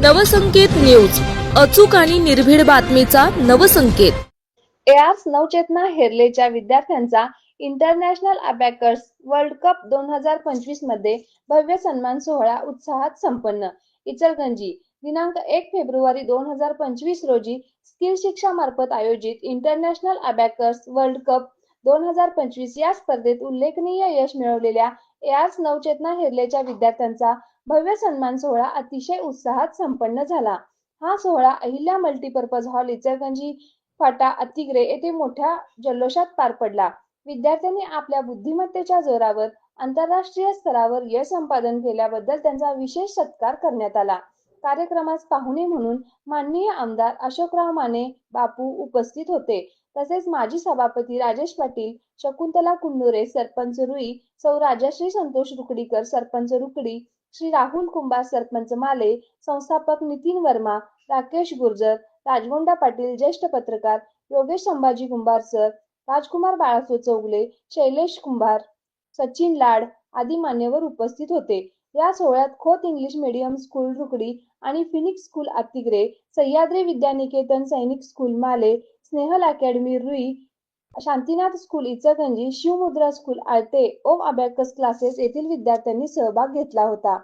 Navsanket news, अचूक आणि निर्भीड बातमीचा नवसंकेत। एआर्स नवचेतना हेरलेच्या विद्यार्थ्यांचा इंटरनॅशनल अबॅकस वर्ल्ड कप 2025 मध्ये भव्य सन्मान सोहळा उत्साहात संपन्न। इचलकरंजी दिनांक 1 फेब्रुवारी 2025 रोजी स्किल शिक्षा मार्फत आयोजित इंटरनॅशनल अबॅकस वर्ल्ड कप 2025 या स्पर्धेत उल्लेखनीय यश मिळवलेल्या एआर्स नवचेतना हेरलेच्या विद्यार्थ्यांचा भव्य सन्मान सोहळा अतिशय उत्साहात संपन्न झाला। हा सोहळा अहिल्या मल्टीपर्पज हॉल इचलकरंजी फाटा अतिग्रे येथे मोठ्या जल्लोषात पार पडला। विद्यार्थ्यांनी आपल्या बुद्धिमत्तेच्या जोरावर आंतरराष्ट्रीय स्तरावर यश संपादन केल्याबद्दल त्यांचा विशेष सत्कार करण्यात आला। कार्यक्रमास पाहुणे म्हणून माननीय आमदार अशोकराव माने बापू उपस्थित होते। तसेच माजी सभापती राजेश पाटील, शकुंतला कुंडुरे सरपंच रुई, सौ राजश्री संतोष रुकडीकर सरपंच रुकडी, श्री राहुल कुंभार सरपंच माले, संस्थापक नितीन वर्मा, राकेश गुर्जर, राजगोंडा पाटील ज्येष्ठ पत्रकार, योगेश संभाजी कुंभार सर, राजकुमार बाळासो चौगले, शैलेश कुंभार, सचिन लाड आदी मान्यवर उपस्थित होते। या सोहळ्यात Khot English medium school Rukadi आणि Phoenix school Atigre, Sahyadri Vidyaniketan Sainik school Male, Snehal academy Rui, Shantinath school Ichalkaranji, Shivmudra school Alte, Om abacus classes येथील विद्यार्थ्यांनी सहभाग घेतला होता।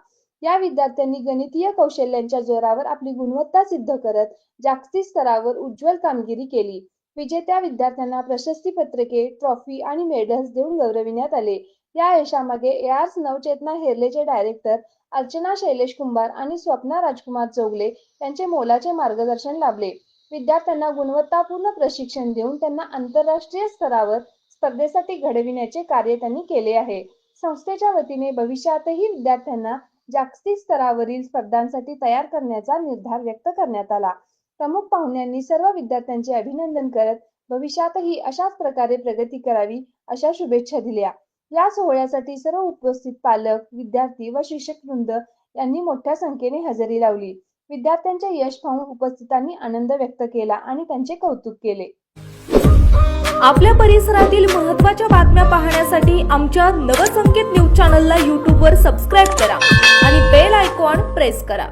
या विद्यार्थ्यांनी गणितीय कौशल्यांच्या जोरावर आपली गुणवत्ता सिद्ध करत जागतिक स्तरावर उज्ज्वल कामगिरी केली। विजेत्या विद्यार्थ्यांना प्रशस्ती पत्रके, ट्रॉफी आणि मेडल्स देऊन गौरविण्यात आले। या यशामागे एआर्स नवचेतना हेरलेचे डायरेक्टर अर्चना शैलेश कुंभार आणि स्वप्ना राजकुमार चौगले यांचे मोलाचे मार्गदर्शन लाभले। विद्यार्थ्यांना गुणवत्तापूर्ण प्रशिक्षण देऊन त्यांना आंतरराष्ट्रीय स्तरावर स्पर्धेसाठी घडविण्याचे कार्य त्यांनी केले आहे। संस्थेच्या वतीने भविष्यातही विद्यार्थ्यांना जागतिक स्तरावरील स्पर्धांसाठी तयार करण्याचा निर्धार व्यक्त करण्यात आला। प्रमुख पाहुण्यांनी सर्व विद्यार्थ्यांचे अभिनंदन करत भविष्यातही अशाच प्रकारे प्रगती करावी अशा शुभेच्छा दिल्या। या सोहळ्यासाठी सर्व उपस्थित पालक, विद्यार्थी व शिक्षक वृंद यांनी मोठ्या संख्येने हजेरी लावली। विद्यार्थ्यांचे यश पाहून उपस्थितांनी आनंद व्यक्त केला आणि त्यांचे कौतुक केले। आपल्या परिसरातील महत्त्वाच्या बातम्या पाहण्यासाठी आमच्या नवसंकेत न्यूज चॅनलला YouTube वर सबस्क्राइब करा आणि बेल आयकॉन प्रेस करा।